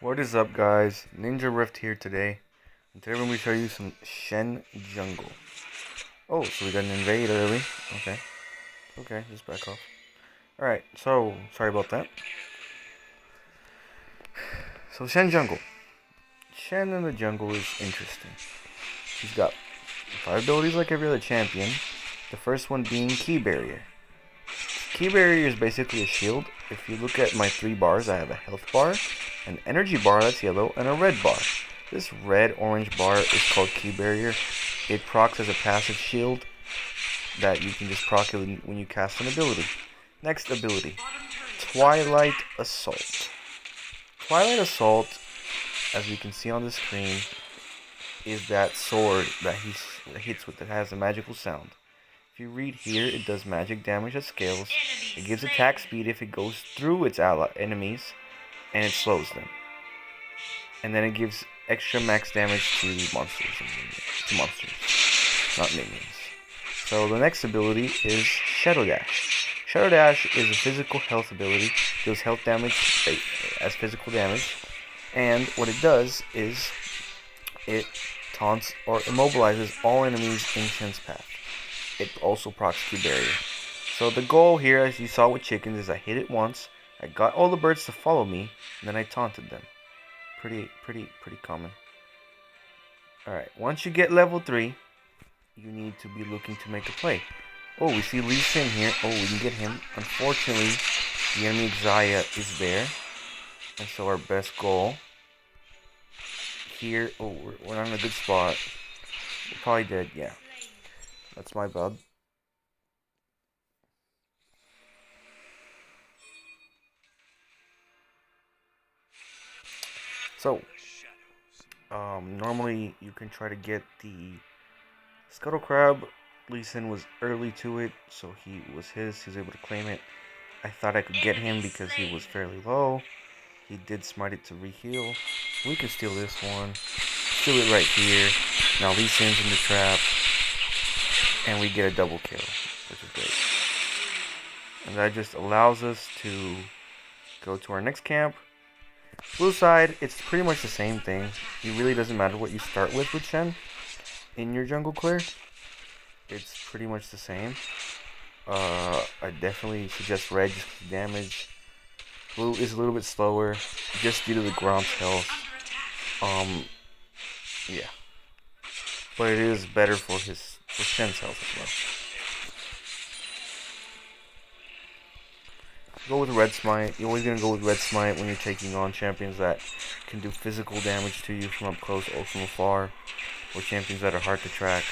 What is up, guys? Ninja Rift here today, and today we're going to show you some Shen jungle. Oh, so we got an invade early. Okay, just back off. Alright, so, sorry about that. So, Shen jungle. Shen in the jungle is interesting. He's got 5 abilities like every other champion. The first one being Key Barrier. Key Barrier is basically a shield. If you look at my 3 bars, I have a health bar, an energy bar that's yellow, and a red bar. This red-orange bar is called Key Barrier. It procs as a passive shield that you can just proc it when you cast an ability. Next ability, Twilight Assault. Twilight Assault, as you can see on the screen, is that sword that he hits with that has a magical sound. If you read here, it does magic damage that scales. It gives attack speed if it goes through its enemies, and it slows them. And then it gives extra max damage to monsters, not minions. So the next ability is Shadow Dash. Shadow Dash is a physical health ability. Deals health damage as physical damage, and what it does is it taunts or immobilizes all enemies in Shen's path. It also procs Key Barrier. So the goal here, as you saw with chickens, is I hit it once, I got all the birds to follow me, and then I taunted them. Pretty common. Alright, once you get level 3, you need to be looking to make a play. Oh, we see Shen here. Oh, we can get him. Unfortunately, the enemy Xayah is there. And so our best goal here... Oh, we're not in a good spot. We're probably dead, yeah. That's my bad. So, normally you can try to get the Scuttle Crab. Shen was early to it, so he was able to claim it. I thought I could get him because he was fairly low. He did smite it to reheal. We can steal this one. Steal it right here. Now Shen's in the trap. And we get a double kill, which is great. And that just allows us to go to our next camp. Blue side, it's pretty much the same thing. It really doesn't matter what you start with Shen in your jungle clear. It's pretty much the same. I definitely suggest red just for damage. Blue is a little bit slower, just due to the Gromp's health. Yeah. But it is better for Shen's health as well. Go with Red Smite. You're always going to go with Red Smite when you're taking on champions that can do physical damage to you from up close or from afar, or champions that are hard to track.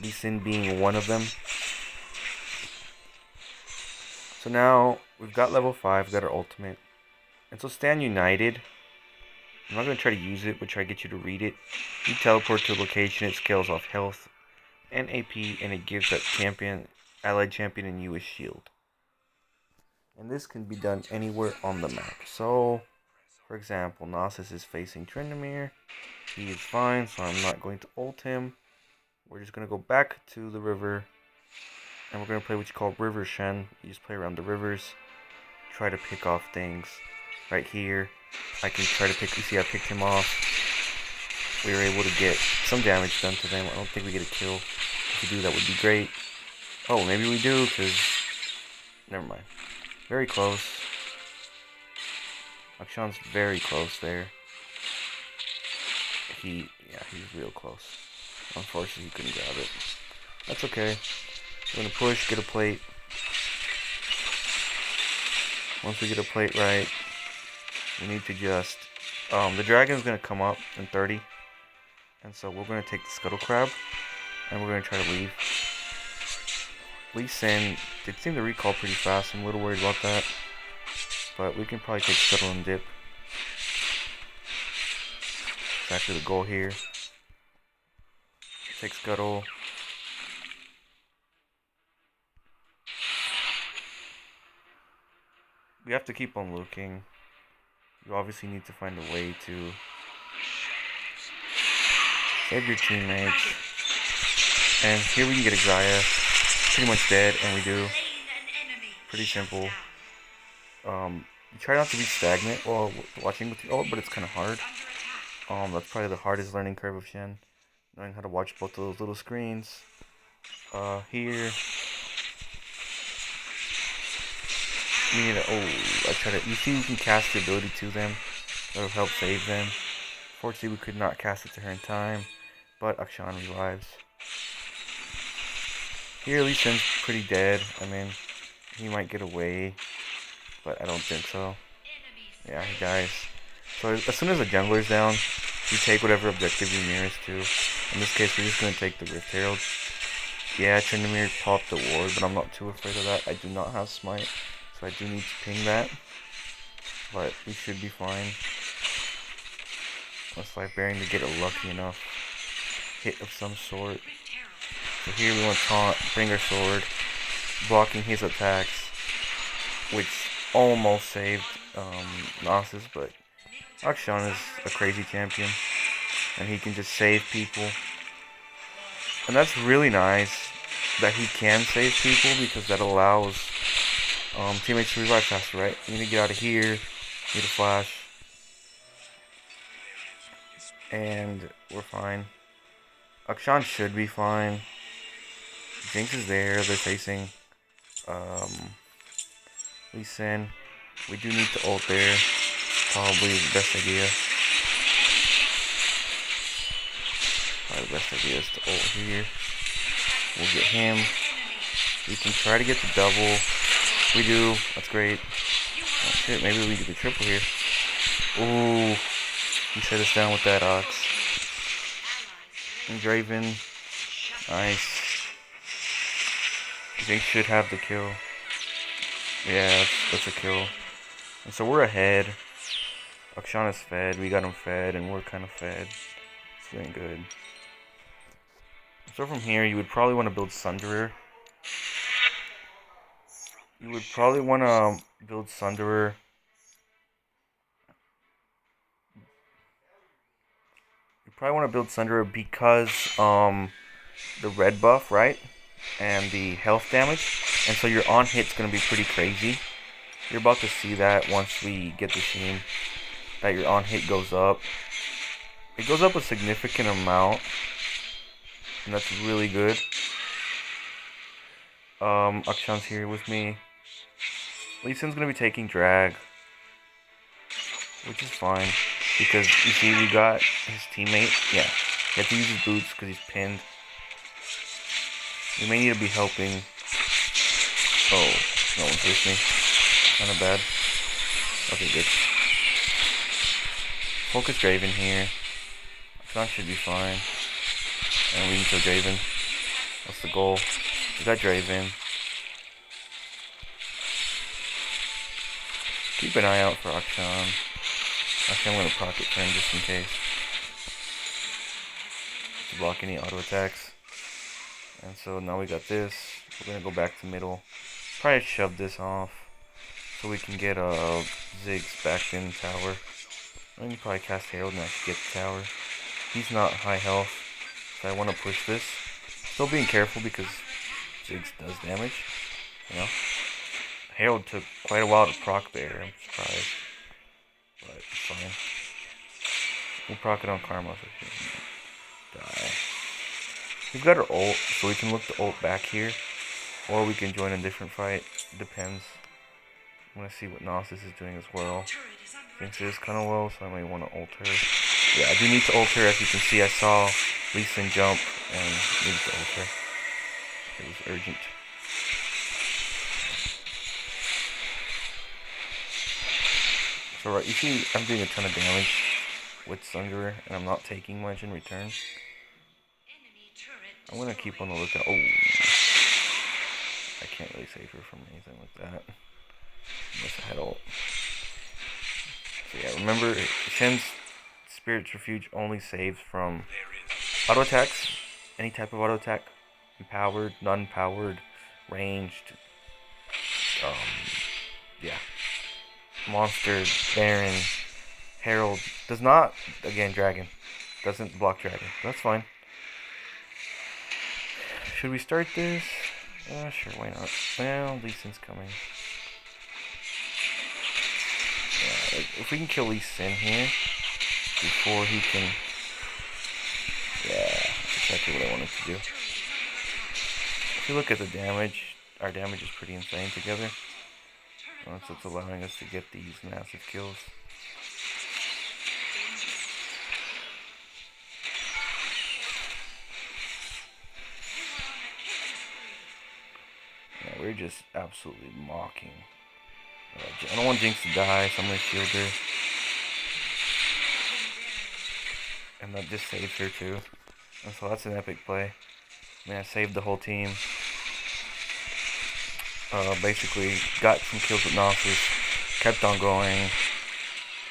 Shen being one of them. So now, we've got level 5, we've got our ultimate. And so Stand United. I'm not going to try to use it, but try to get you to read it. You teleport to a location, it scales off health and AP, and it gives that allied champion and you a shield. And this can be done anywhere on the map. So, for example, Nasus is facing Tryndamere. He is fine, so I'm not going to ult him. We're just going to go back to the river, and we're going to play what you call River Shen. You just play around the rivers, try to pick off things. Right here, I can try to pick, you see I picked him off. We were able to get some damage done to them. I don't think we get a kill. If we do, that would be great. Oh, maybe we do, because... Never mind. Very close. Akshan's very close there. He's real close. Unfortunately, he couldn't grab it. That's okay. We're gonna push, get a plate. Once we get a plate right, we need to just... the dragon's gonna come up in 30. And so we're gonna take the Scuttle Crab, and we're gonna try to leave. Shen did seem to recall pretty fast. I'm a little worried about that. But we can probably take Scuttle and dip. That's actually the goal here. Take Scuttle. We have to keep on looking. You obviously need to find a way to save your teammates. And here we can get a Xayah. Pretty much dead, and we do. Pretty simple. You try not to be stagnant while watching with your ult, but it's kind of hard. That's probably the hardest learning curve of Shen. Knowing how to watch both of those little screens. Here. You need to, you see you can cast the ability to them. That'll help save them. Fortunately, we could not cast it to her in time, but Akshan revives. Here, Lee Sin's pretty dead. I mean, he might get away, but I don't think so. Yeah, he dies. So as soon as the jungler's down, you take whatever objective you're nearest to. In this case, we're just going to take the Rift Herald. Yeah, Tryndamere popped the ward, but I'm not too afraid of that. I do not have Smite, so I do need to ping that. But we should be fine. Let's Life Bearing to get a lucky enough hit of some sort. So here we want to taunt, bring our sword, blocking his attacks, which almost saved Nasus, but Akshan is a crazy champion, and he can just save people. And that's really nice that he can save people, because that allows teammates to revive faster, right? You need to get out of here, need a flash, and we're fine. Akshan should be fine. Jinx is there, they're facing Lee Sin. We do need to ult there. Probably the best idea. Probably the best idea is to ult here. We'll get him. We can try to get the double. We do. That's great. Oh shit, maybe we get the triple here. Ooh. He set us down with that Ox. And Draven. Nice. They should have the kill. Yeah, that's a kill. And so we're ahead. Akshan is fed. We got him fed, and we're kind of fed. It's feeling good. So from here, you would probably want to build Sunderer. You would probably want to build Sunderer. You probably want to build Sunderer because the red buff, right? And the health damage. And so your on hit's going to be pretty crazy. You're about to see that once we get the team. That your on hit goes up. It goes up a significant amount. And that's really good. Akshan's here with me. Lee Sin's going to be taking drag. Which is fine. Because you see we got his teammate. Yeah. He had to use his boots because he's pinned. We may need to be helping. Oh, no one's with me. Kind of bad. Okay, good. Focus Draven here. Akshan should be fine. And we can kill Draven. That's the goal. We got Draven. Keep an eye out for Akshan. Actually, I'm going to proc it for him just in case. To block any auto attacks. And so now we got this. We're going to go back to middle. Probably shove this off. So we can get Ziggs back in tower. And you probably cast Herald and actually get the tower. He's not high health. So I want to push this. Still being careful because Ziggs does damage. You know? Herald took quite a while to proc there. I'm surprised. But it's fine. We'll proc it on Karma so she doesn't die. We've got our ult, so we can look to ult back here. Or we can join a different fight. Depends. I'm going to see what Nasus is doing as well. Jinx is kind of low, so I may want to ult her. Yeah, I do need to ult her. As you can see, I saw Lee Sin jump and needed to ult her. It was urgent. So right, you see I'm doing a ton of damage with Sunderer, and I'm not taking much in return. I'm going to keep on the lookout. Oh, I can't really save her from anything like that. Unless I had ult. So yeah, remember, Shen's Spirit's Refuge only saves from auto attacks. Any type of auto attack. Empowered, non-powered, ranged. Yeah. Monster, Baron, Herald. Does not, again, Dragon. Doesn't block Dragon. That's fine. Should we start this? Sure, why not? Well, Lee Sin's coming. if we can kill Lee Sin here before he can... Yeah, that's exactly what I wanted to do. If you look at the damage, our damage is pretty insane together. That's what's allowing us to get these massive kills. Yeah, we're just absolutely mocking. I don't want Jinx to die, so I'm going to shield her. And that just saves her too. And so that's an epic play. I mean, I saved the whole team. Basically, got some kills with Nasus. Kept on going.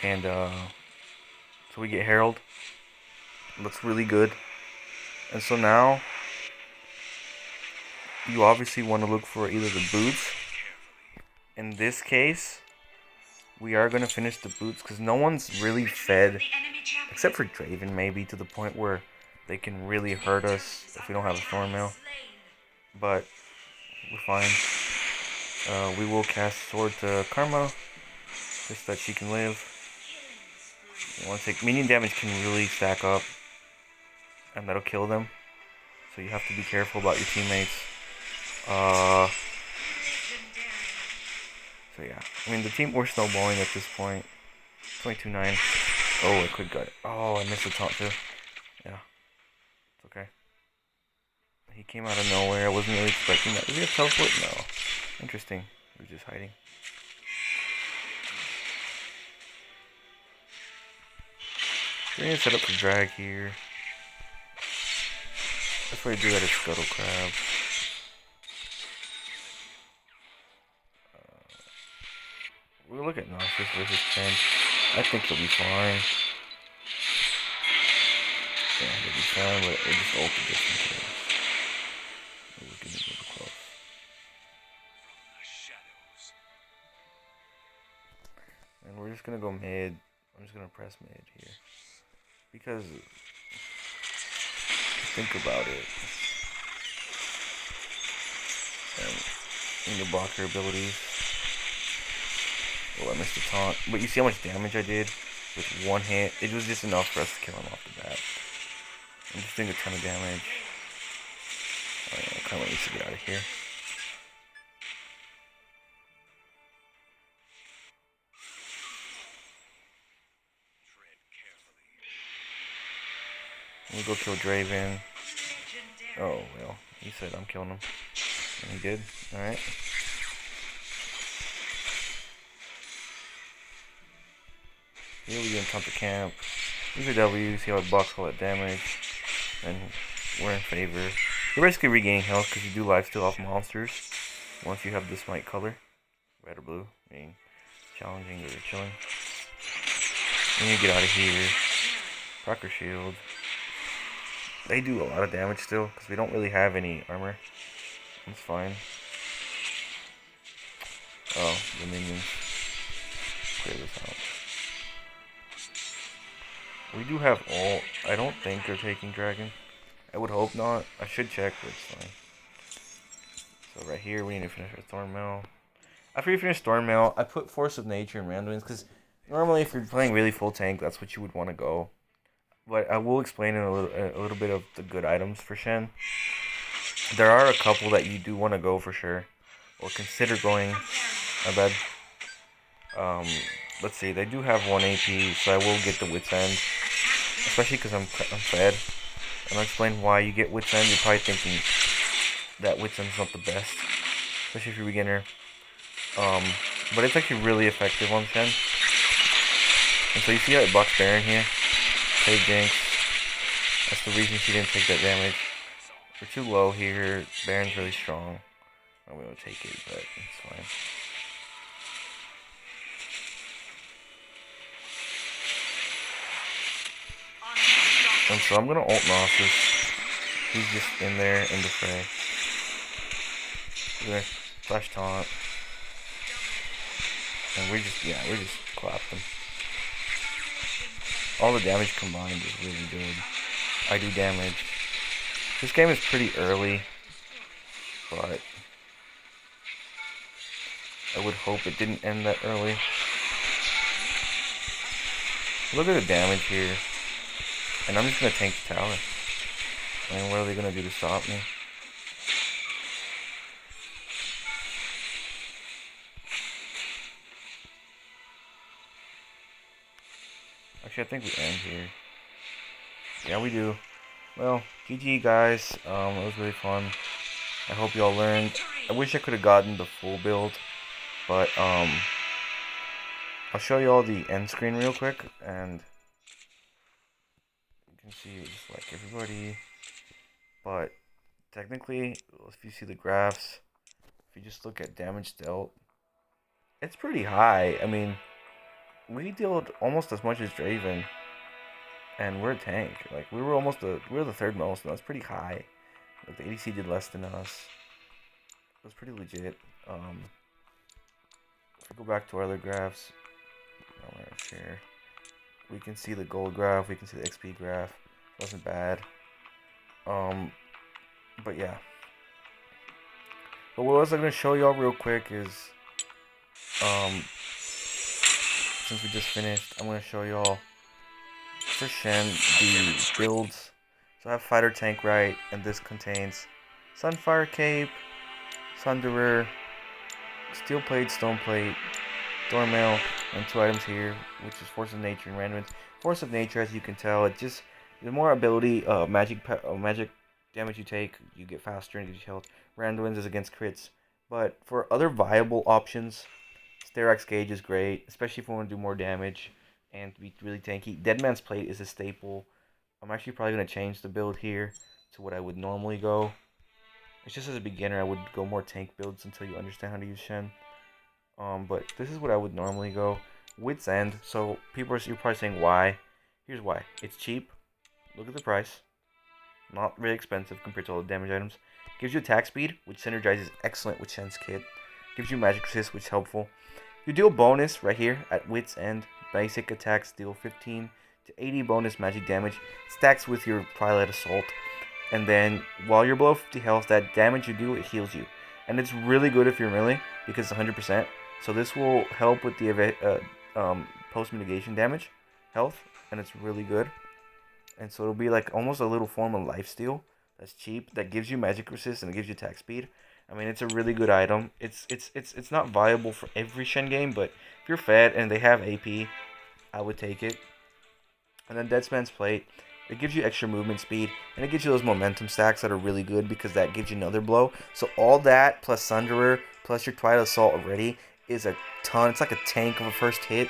And so we get Herald. Looks really good. And so now, you obviously want to look for either the boots. In this case, we are going to finish the boots because no one's really fed, except for Draven maybe, to the point where they can really hurt us if we don't have a Thornmail. But we're fine. We will cast Sword to Karma, just that she can live. You want to take minion damage can really stack up, and that'll kill them. So you have to be careful about your teammates. So yeah, I mean the team we're snowballing at this point. 22-9. Oh, I quick got it. Oh, I missed the taunt too. Yeah, it's okay. He came out of nowhere. I wasn't really expecting that. Did he have teleport? No. Interesting. He was just hiding. We're gonna set up the drag here. That's what I do at a Scuttle Crab. We'll look at Nasus versus Shen. I think he'll be fine. Yeah, he'll be fine, but we'll just ult just in case. We're getting a little close. And we're just gonna go mid. I'm just gonna press mid here. Because, think about it. And you block her abilities. Oh, I missed the taunt. But you see how much damage I did with one hit? It was just enough for us to kill him off the bat. I'm just doing a ton of damage. Oh, yeah, I kind of need to get out of here. Let me go kill Draven. Oh, well, he said I'm killing him. And he did. Alright. Here we can taunt the camp. Use your W, see how it blocks all that damage. And we're in favor. You're basically regaining health because you do lifesteal off monsters. Once you have this white color. Red or blue. I mean, challenging or chilling. And you get out of here. Proc shield. They do a lot of damage still because we don't really have any armor. That's fine. Oh, the minions. Clear this out. We do have ult. I don't think they're taking dragon. I would hope not. I should check, but it's fine. So right here, we need to finish our Thornmail. After you finish Thornmail, I put Force of Nature and Randomness because normally if you're playing really full tank, that's what you would want to go. But I will explain in a little bit of the good items for Shen. There are a couple that you do want to go for sure, or consider going. My bad. Let's see. They do have 1 AP, so I will get the Wit's End, especially because I'm fed. And I'll explain why you get Wit's End. You're probably thinking that Wit's End is not the best, especially if you're a beginner. But it's actually really effective on Shen. And so you see how it blocks Baron here. Hey Jinx. That's the reason she didn't take that damage. We're too low here. Baron's really strong. I'm gonna take it, but it's fine. And so I'm gonna ult Nasus. He's just in there in the fray. We're gonna flash taunt. And we just clapped him. All the damage combined is really good. I do damage. This game is pretty early, but I would hope it didn't end that early. Look at the damage here. And I'm just gonna tank the tower. I mean, what are they gonna do to stop me? Actually, I think we end here. Yeah, we do. Well, GG guys. It was really fun. I hope y'all learned. I wish I could have gotten the full build, but I'll show you all the end screen real quick, and you can see just like everybody. But technically, if you see the graphs, if you just look at damage dealt, it's pretty high. I mean, we dealt almost as much as Draven, and we're a tank. Like we were the third most, and that's pretty high. Like the ADC did less than us. It was pretty legit. If we go back to our other graphs, I'm gonna share. We can see the gold graph. We can see the XP graph. It wasn't bad. But yeah. But what else I'm gonna show y'all real quick is, since we just finished, I'm gonna show y'all for Shen the builds. So I have fighter tank right, and this contains Sunfire cape, Sunderer, steel plate, stone plate, doormail, and 2 items here, which is force of nature and randomness. Force of nature, as you can tell, it just the more ability, magic damage you take, you get faster and gives you health. Randomness is against crits, but for other viable options, Sterak's Gauge is great, especially if we want to do more damage and to be really tanky. Deadman's Plate is a staple. I'm actually probably going to change the build here to what I would normally go. It's just as a beginner, I would go more tank builds until you understand how to use Shen. But this is what I would normally go. Wit's End. So you're probably saying why. Here's why. It's cheap. Look at the price. Not really expensive compared to all the damage items. Gives you attack speed, which synergizes excellent with Shen's kit. Gives you magic resist, which is helpful. You deal bonus right here at Wit's End. Basic attacks deal 15 to 80 bonus magic damage. Stacks with your Twilight Assault. And then while you're below 50 health, that damage you do, it heals you. And it's really good if you're melee because it's 100%. So this will help with the post-mitigation damage health. And it's really good. And so it'll be like almost a little form of lifesteal that's cheap, that gives you magic resist and it gives you attack speed. I mean, it's a really good item. It's not viable for every Shen game, but if you're fed and they have AP, I would take it. And then Deadman's Plate, it gives you extra movement speed, and it gives you those momentum stacks that are really good because that gives you another blow. So all that plus Sunderer plus your Twilight Assault already is a ton. It's like a tank of a first hit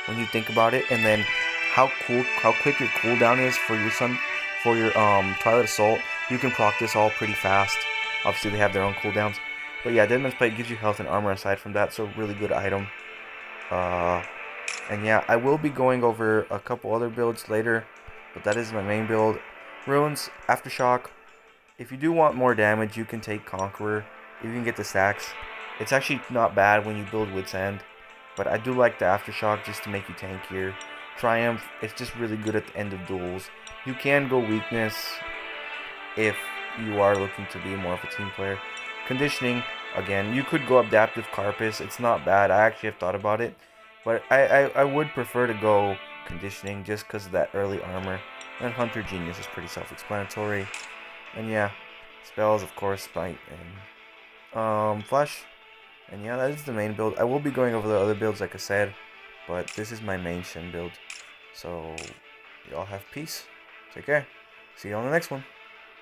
when you think about it. And then how quick your cooldown is for your Twilight Assault. You can proc this all pretty fast. Obviously they have their own cooldowns, but yeah, Deadman's Plate gives you health and armor aside from that, so really good item. And yeah, I will be going over a couple other builds later, but that is my main build. Runes, Aftershock. If you do want more damage, you can take Conqueror. You can get the stacks. It's actually not bad when you build Wit's End, but I do like the Aftershock just to make you tankier. Triumph, it's just really good at the end of duels. You can go weakness if you are looking to be more of a team player. Conditioning, again, you could go Adaptive Carpus. It's not bad. I actually have thought about it, but I would prefer to go Conditioning just because of that early armor. And Hunter Genius is pretty self-explanatory. And yeah, spells, of course, Spite and Flash. And yeah, that is the main build. I will be going over the other builds, like I said, but this is my main Shen build. So, y'all have peace. Take care. See you on the next one.